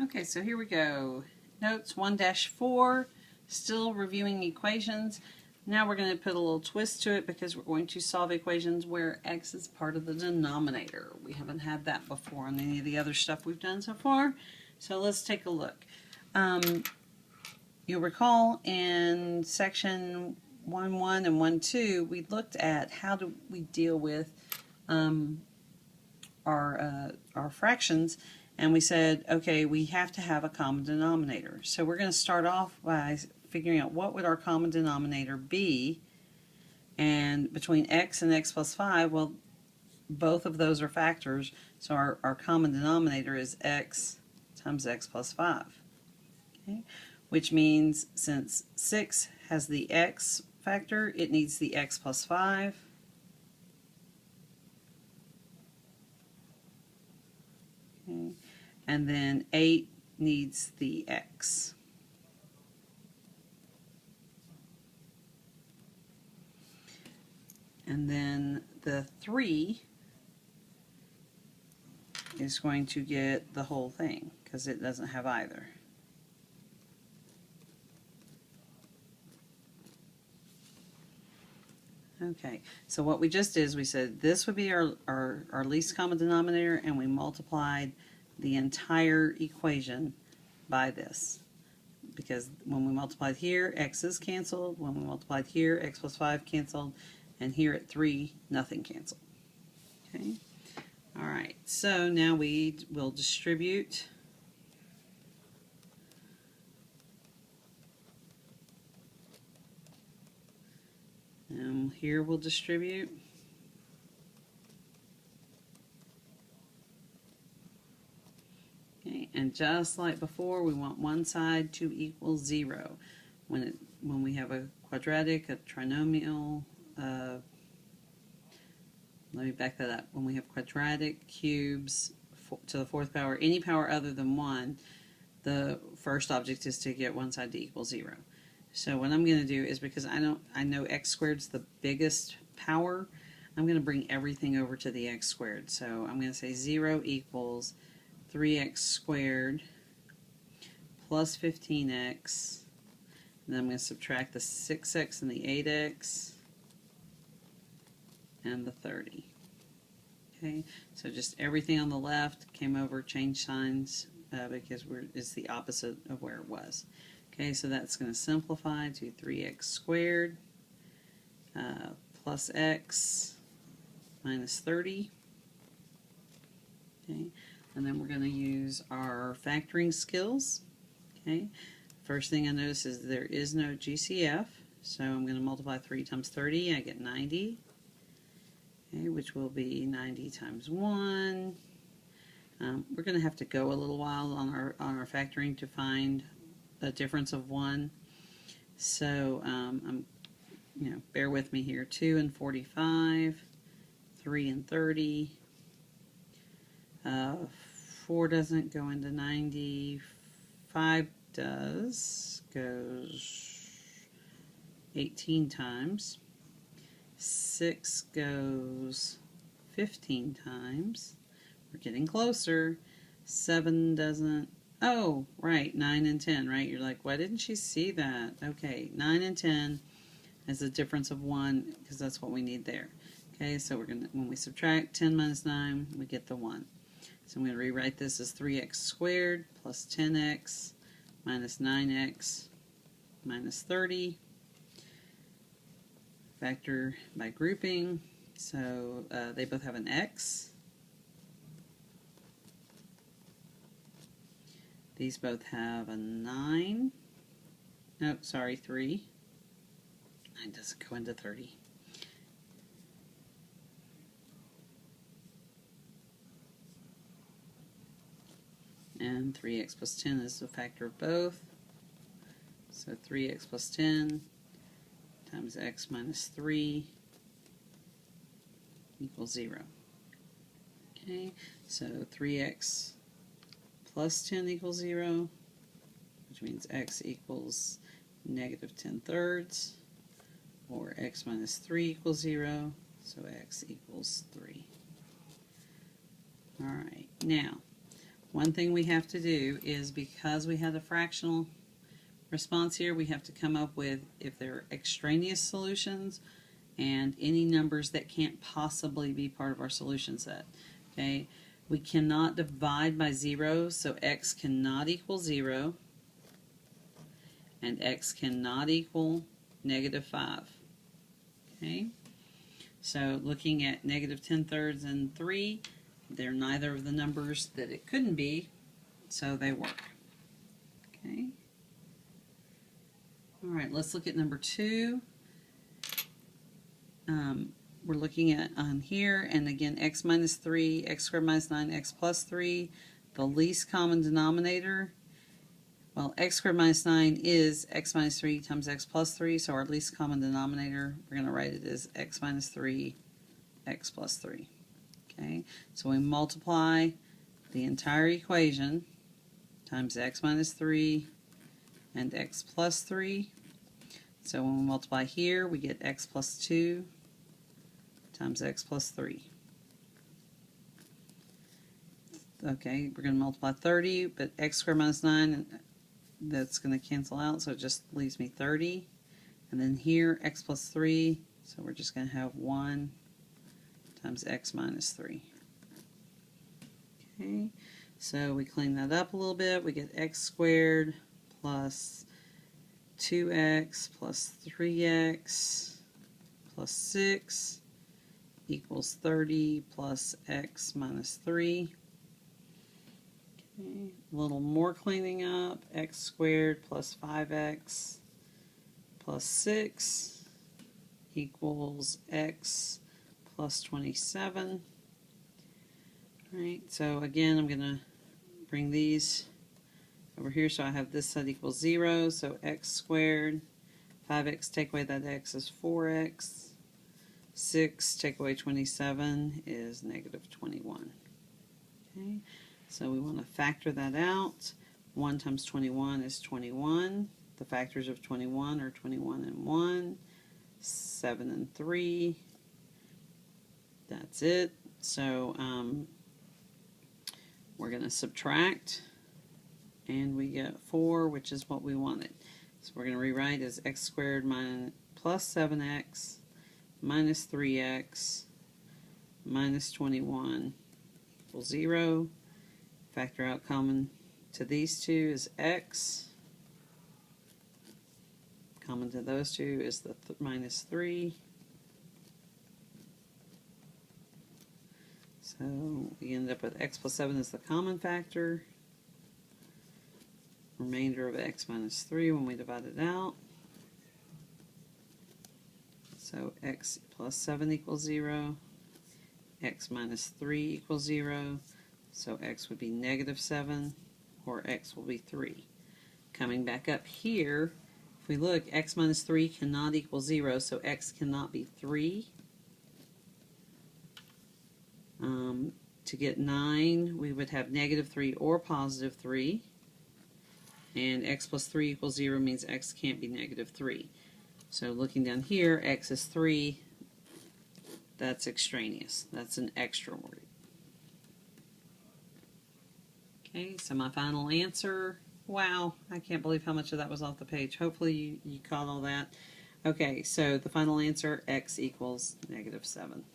Okay, so here we go. Notes 1-4, still reviewing equations. Now we're going to put a little twist to it because we're going to solve equations where x is part of the denominator. We haven't had that before on any of the other stuff we've done so far. So let's take a look. You'll recall in section 1-1 and 1-2, we looked at how do we deal with our fractions, and we said, okay, we have to have a common denominator. So we're going to start off by figuring out what would our common denominator be, and between x and x plus 5, well, both of those are factors, so our common denominator is x times x plus 5. Okay? Which means since 6 has the x factor, it needs the x plus 5. Okay. And then 8 needs the x. And then the 3 is going to get the whole thing because it doesn't have either. Okay, so what we just did is we said this would be our least common denominator, and we multiplied the entire equation by this. Because when we multiplied here, x is canceled. When we multiplied here, x plus 5 canceled. And here at 3, nothing canceled. Okay, alright, so now we will distribute. And here we'll distribute. Okay, and just like before, we want one side to equal 0. When we have a quadratic, a trinomial, let me back that up. When we have quadratic, cubes to the 4th power, any power other than 1, the first object is to get one side to equal 0. So what I'm going to do is, because I know x squared is the biggest power, I'm going to bring everything over to the x squared. So I'm going to say 0 equals 3x squared plus 15x. And then I'm going to subtract the 6x and the 8x and the 30. Okay, so just everything on the left came over, changed signs because it's the opposite of where it was. Okay, so that's going to simplify to 3x squared plus x minus 30. Okay, and then we're going to use our factoring skills. Okay, first thing I notice is there is no GCF, so I'm going to multiply 3 times 30, I get 90. Okay, which will be 90 times 1. We're going to have to go a little while on our factoring to find a difference of 1. So bear with me here. 2 and 45, 3 and 30. 4 doesn't go into 90. 5 does. Goes 18 times. 6 goes 15 times. We're getting closer. 7 doesn't. Oh, right, 9 and 10, right? You're like, why didn't she see that? Okay, 9 and 10 is a difference of 1 because that's what we need there. Okay, so we're gonna, when we subtract 10 minus 9, we get the 1. So I'm going to rewrite this as 3x squared plus 10x minus 9x minus 30. Factor by grouping, so they both have an x. These both have a 9. No, sorry, 3. 9 doesn't go into 30. And 3x plus 10 is the factor of both. So 3x plus 10 times x minus 3 equals 0. Okay, so 3x plus 10 equals 0, which means x equals negative 10/3, or x minus 3 equals 0, so x equals 3. Alright, now one thing we have to do is, because we had a fractional response here, we have to come up with if there are extraneous solutions and any numbers that can't possibly be part of our solution set. Okay, we cannot divide by 0, so x cannot equal 0, and x cannot equal -5. Okay, so looking at -10/3 and 3, they're neither of the numbers that it couldn't be, so they work. Okay. All right, let's look at number 2. We're looking at on here, and again, x minus 3, x squared minus 9, x plus 3, the least common denominator. Well, x squared minus 9 is x minus 3 times x plus 3, so our least common denominator, we're going to write it as x minus 3, x plus 3. Okay, so we multiply the entire equation times x minus 3 and x plus 3. So when we multiply here, we get x plus 2 times x plus 3. Okay, we're going to multiply 30, but x squared minus 9, that's going to cancel out, so it just leaves me 30. And then here, x plus 3, so we're just going to have 1 times x minus 3. Okay, so we clean that up a little bit. We get x squared plus 2x plus 3x plus 6 equals 30 plus x minus 3. Okay, a little more cleaning up. X squared plus 5x plus 6 equals x plus 27. All right, so again, I'm going to bring these over here, so I have this side equals 0, so x squared, 5x, take away that x is 4x, 6 take away 27 is -21. Okay, so we want to factor that out. 1 times 21 is 21. The factors of 21 are 21 and 1, 7 and 3. That's it. So we're going to subtract, and we get 4, which is what we wanted. So we're going to rewrite as x squared plus 7x minus 3x minus 21 equals 0. Factor out common to these two is x. Common to those two is the minus 3. So we end up with x plus 7 is the common factor. Remainder of x minus 3 when we divide it out. So x plus 7 equals 0. X minus 3 equals 0. So x would be -7, or x will be 3. Coming back up here, if we look, x minus 3 cannot equal 0, so x cannot be 3. To get 9, we would have -3 or +3. And x plus 3 equals 0 means x can't be -3. So looking down here, x is 3. That's extraneous. That's an extra word. Okay, so my final answer. Wow, I can't believe how much of that was off the page. Hopefully you caught all that. Okay, so the final answer, x equals -7.